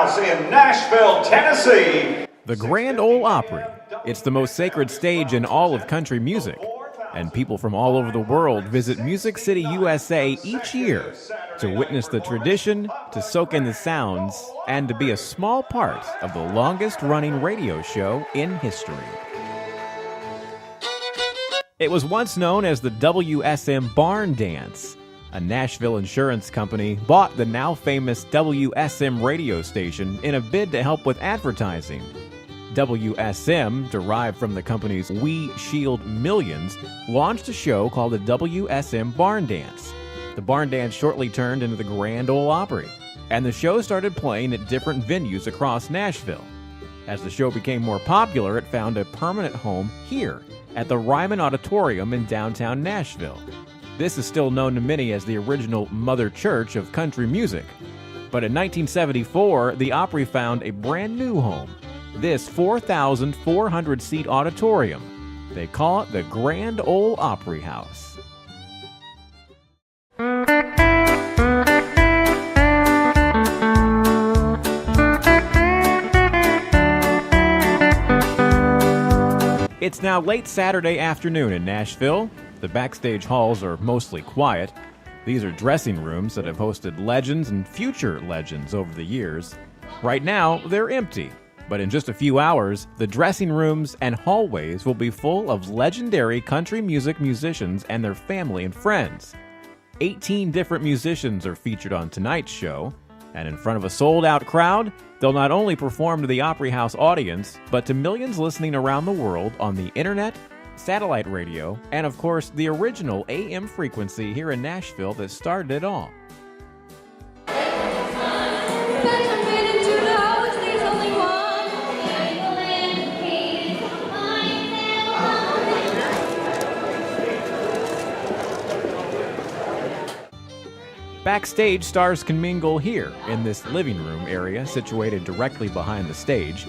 House in Nashville, Tennessee. The Grand Ole Opry. It's the most sacred stage in all of country music, and people from all over the world visit Music City, USA each year to witness the tradition, to soak in the sounds, and to be a small part of the longest-running radio show in history. It was once known as the WSM Barn Dance. A Nashville insurance company bought the now famous WSM radio station in a bid to help with advertising. WSM, derived from the company's We Shield Millions, launched a show called the WSM Barn Dance. The Barn Dance shortly turned into the Grand Ole Opry, and the show started playing at different venues across Nashville. As the show became more popular, it found a permanent home here at the Ryman Auditorium in downtown Nashville. This is still known to many as the original Mother Church of country music. But in 1974, the Opry found a brand new home, this 4,400-seat auditorium. They call it the Grand Ole Opry House. It's now late Saturday afternoon in Nashville. The backstage halls are mostly quiet. These are dressing rooms that have hosted legends and future legends over the years. Right now, they're empty. But in just a few hours, the dressing rooms and hallways will be full of legendary country music musicians and their family and friends. 18 different musicians are featured on tonight's show, and in front of a sold-out crowd, they'll not only perform to the Opry House audience, but to millions listening around the world on the internet, satellite radio, and of course, the original AM frequency here in Nashville that started it all. Backstage, stars can mingle here in this living room area situated directly behind the stage.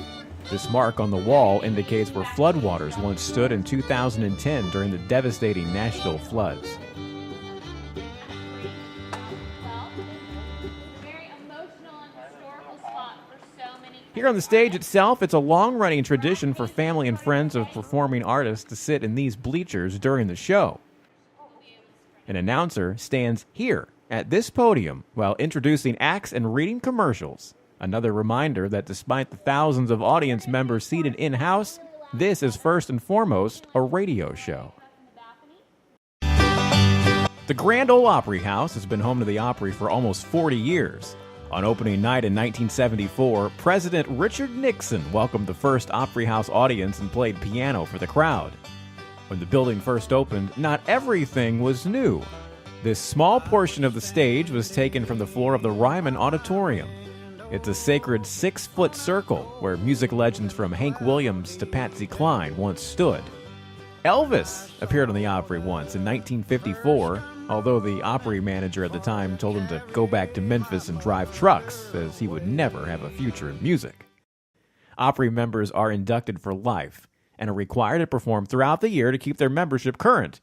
This mark on the wall indicates where floodwaters once stood in 2010 during the devastating Nashville floods. Here on the stage itself, it's a long-running tradition for family and friends of performing artists to sit in these bleachers during the show. An announcer stands here at this podium while introducing acts and reading commercials. Another reminder that despite the thousands of audience members seated in-house, this is first and foremost a radio show. The Grand Ole Opry House has been home to the Opry for almost 40 years. On opening night in 1974, President Richard Nixon welcomed the first Opry House audience and played piano for the crowd. When the building first opened, not everything was new. This small portion of the stage was taken from the floor of the Ryman Auditorium. It's a sacred 6-foot circle where music legends from Hank Williams to Patsy Cline once stood. Elvis appeared on the Opry once in 1954, although the Opry manager at the time told him to go back to Memphis and drive trucks, as he would never have a future in music. Opry members are inducted for life and are required to perform throughout the year to keep their membership current.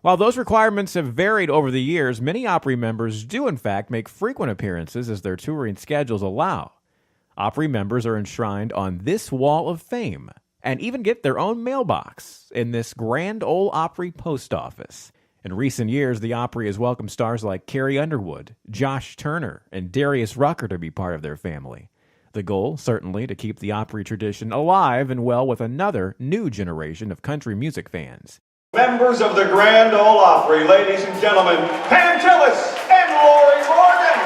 While those requirements have varied over the years, many Opry members do in fact make frequent appearances as their touring schedules allow. Opry members are enshrined on this wall of fame and even get their own mailbox in this Grand Ole Opry post office. In recent years, the Opry has welcomed stars like Carrie Underwood, Josh Turner, and Darius Rucker to be part of their family. The goal, certainly, to keep the Opry tradition alive and well with another new generation of country music fans. Members of the Grand Ole Opry, ladies and gentlemen, Pam Tillis and Lori Morgan.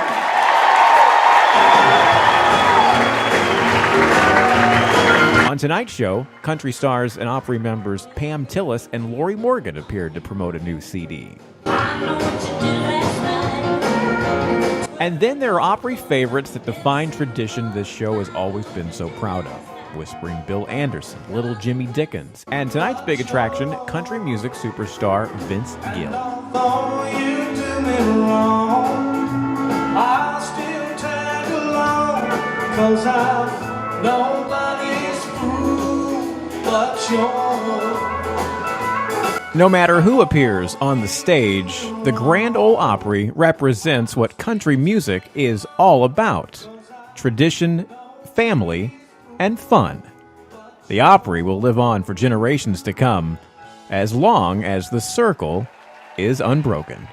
On tonight's show, country stars and Opry members Pam Tillis and Lori Morgan appeared to promote a new CD. And then there are Opry favorites that define tradition this show has always been so proud of. Whispering Bill Anderson, Little Jimmy Dickens, and tonight's big attraction, country music superstar Vince Gill. No matter who appears on the stage, the Grand Ole Opry represents what country music is all about: tradition, family, and fun. The Opry will live on for generations to come, as long as the circle is unbroken.